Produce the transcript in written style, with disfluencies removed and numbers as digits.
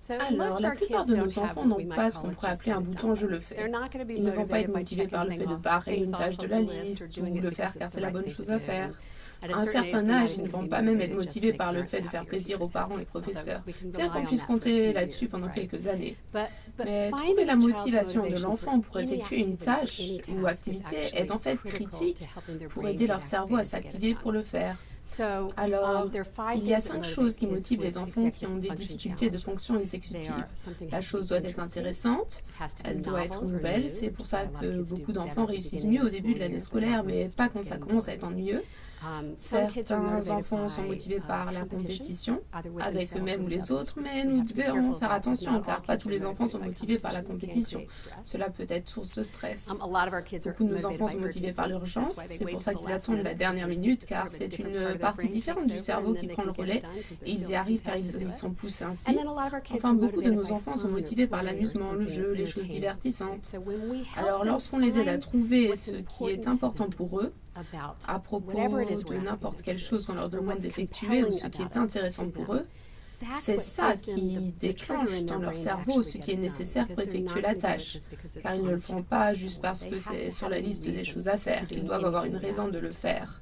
Alors, la plupart de nos enfants n'ont pas ce qu'on pourrait appeler un bouton «je le fais». Ils ne vont pas être motivés par le fait de barrer une tâche de la liste ou le faire car c'est la bonne chose à faire. À un certain âge, ils ne vont pas même être motivés par le fait de faire plaisir aux parents et professeurs, bien qu'on puisse compter là-dessus pendant quelques années. Mais trouver la motivation de l'enfant pour effectuer une tâche ou activité est en fait critique pour aider leur cerveau à s'activer pour le faire. Alors, il y a 5 choses qui motivent les enfants qui ont des difficultés de fonction exécutive. La chose doit être intéressante, elle doit être nouvelle, c'est pour ça que beaucoup d'enfants réussissent mieux au début de l'année scolaire, mais pas quand ça commence à être ennuyeux. Certains enfants sont motivés par la compétition, avec eux-mêmes ou les autres, mais nous devons faire attention car pas tous les enfants sont motivés par la compétition. Cela peut être source de stress. Beaucoup de nos enfants sont motivés par l'urgence, c'est pour ça qu'ils attendent la dernière minute car c'est une partie différente du cerveau qui prend le relais et ils y arrivent car ils sont poussés ainsi. Enfin, beaucoup de nos enfants sont motivés par l'amusement, le jeu, les choses divertissantes. Alors lorsqu'on les aide à trouver ce qui est important pour eux, à propos de n'importe quelle chose qu'on leur demande d'effectuer ou ce qui est intéressant pour eux, c'est ça qui déclenche dans leur cerveau ce qui est nécessaire pour effectuer la tâche, car ils ne le font pas juste parce que c'est sur la liste des choses à faire, ils doivent avoir une raison de le faire.